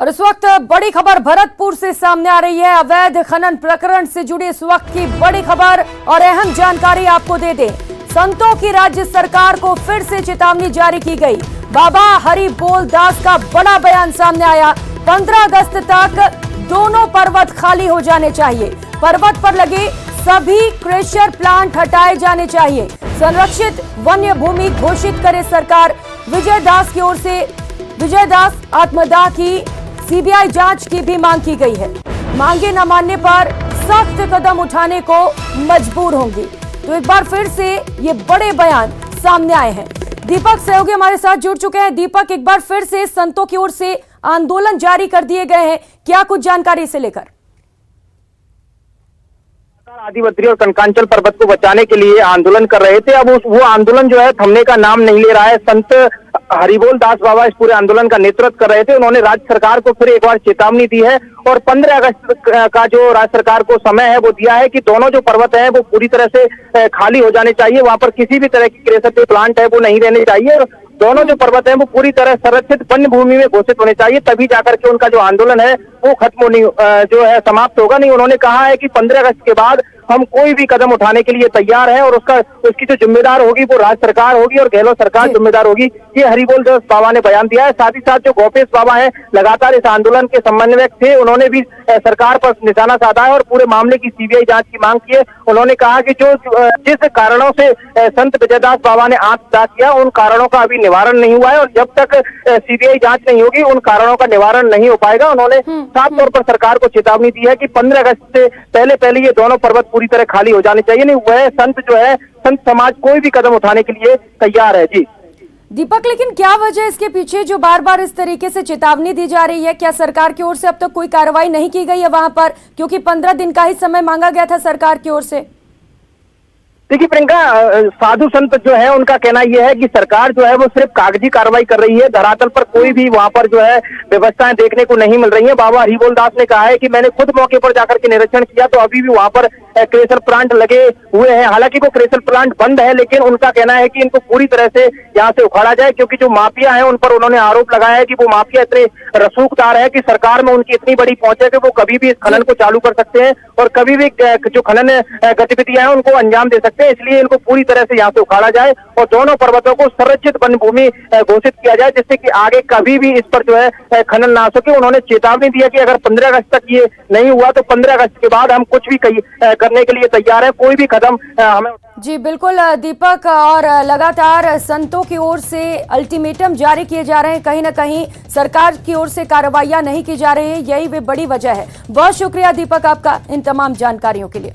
और इस वक्त बड़ी खबर भरतपुर से सामने आ रही है। अवैध खनन प्रकरण से जुड़ी इस वक्त की बड़ी खबर और अहम जानकारी आपको दे दें। संतों की राज्य सरकार को फिर से चेतावनी जारी की गई। बाबा हरिबोल दास का बड़ा बयान सामने आया। 15 अगस्त तक दोनों पर्वत खाली हो जाने चाहिए। पर्वत पर लगे सभी क्रेशर प्लांट हटाए जाने चाहिए। संरक्षित वन्य भूमि घोषित करे सरकार। विजय दास की ओर से विजय दास आत्मदाह की सीबीआई जांच की भी मांग की गई है। मांगे न मानने पर सख्त कदम उठाने को मजबूर होंगी। तो एक बार फिर से ये बड़े बयान सामने आए हैं। दीपक सहयोगी हमारे साथ जुड़ चुके हैं। दीपक, एक बार फिर से संतों की ओर से आंदोलन जारी कर दिए गए हैं, क्या कुछ जानकारी इसे लेकर? आदिबद्री और कनकांचल पर्वत को बचाने के लिए आंदोलन कर रहे थे। अब वो आंदोलन जो है थमने का नाम नहीं ले रहा है। संत हरिबोल दास बाबा इस पूरे आंदोलन का नेतृत्व कर रहे थे। उन्होंने राज्य सरकार को फिर एक बार चेतावनी दी है और 15 अगस्त का जो राज्य सरकार को समय है वो दिया है कि दोनों जो पर्वत है वो पूरी तरह से खाली हो जाने चाहिए। वहां पर किसी भी तरह की क्रेशर प्लांट है वो नहीं रहने चाहिए और दोनों जो पर्वत हैं वो पूरी तरह संरक्षित वन्य भूमि में घोषित होने चाहिए। तभी जाकर के उनका जो आंदोलन है वो खत्म होनी जो है समाप्त होगा। नहीं, उन्होंने कहा है कि 15 अगस्त के बाद हम कोई भी कदम उठाने के लिए तैयार हैं और उसकी जो जिम्मेदार होगी वो राज्य सरकार होगी और गहलोत सरकार जिम्मेदार होगी। ये हरिबोल दास बाबा ने बयान दिया है। साथ ही साथ जो गोपेश बाबा हैं लगातार इस आंदोलन के समन्वयक थे, उन्होंने भी सरकार पर निशाना साधा है और पूरे मामले की सीबीआई जांच की मांग की है। उन्होंने कहा कि जिस कारणों से संत विजयदास बाबा ने आत्मदाह किया उन कारणों का अभी निवारण नहीं हुआ है और जब तक सीबीआई जांच नहीं होगी उन कारणों का निवारण नहीं हो पाएगा। उन्होंने साफ तौर पर सरकार को चेतावनी दी है कि 15 अगस्त से पहले ये दोनों पर्वत पूरी तरह खाली हो जाने चाहिए। नहीं, वह संत जो है संत समाज कोई भी कदम उठाने के लिए तैयार है। जी दीपक, लेकिन क्या वजह इसके पीछे जो बार बार इस तरीके से चेतावनी दी जा रही है? क्या सरकार की ओर से अब तक कोई कार्रवाई नहीं की गई है वहां पर, क्योंकि 15 दिन का ही समय मांगा गया था सरकार की ओर से? देखिए प्रियंका, साधु संत जो है उनका कहना यह है कि सरकार जो है वो सिर्फ कागजी कार्रवाई कर रही है। धरातल पर कोई भी वहां पर जो है व्यवस्थाएं देखने को नहीं मिल रही है। बाबा हरिबोल दास ने कहा है कि मैंने खुद मौके पर जाकर के निरीक्षण किया तो अभी भी वहां पर क्रेशर प्लांट लगे हुए हैं। हालांकि वो क्रेशर प्लांट बंद है, लेकिन उनका कहना है कि इनको पूरी तरह से यहाँ से उखाड़ा जाए, क्योंकि जो माफिया है उन पर उन्होंने आरोप लगाया है कि वो माफिया इतने रसूखदार है कि सरकार में उनकी इतनी बड़ी पहुंच है कि वो कभी भी इस खनन को चालू कर सकते हैं और कभी भी जो खनन गतिविधियां हैं उनको अंजाम दे सकते हैं। इसलिए इनको पूरी तरह से यहाँ से उखाड़ा जाए और दोनों पर्वतों को संरक्षित वन भूमि घोषित किया जाए, जिससे कि आगे कभी भी इस पर जो है खनन ना हो सके। उन्होंने चेतावनी दी है कि अगर 15 अगस्त तक ये नहीं हुआ तो 15 अगस्त के बाद हम कुछ भी करने के लिए तैयार है। कोई भी कदम हमें जी बिल्कुल दीपक, और लगातार संतों की ओर से अल्टीमेटम जारी किए जा रहे हैं। कहीं ना कहीं सरकार की ओर से कार्रवाइयां नहीं की जा रही है, यही वे बड़ी वजह है। बहुत शुक्रिया दीपक आपका इन तमाम जानकारियों के लिए।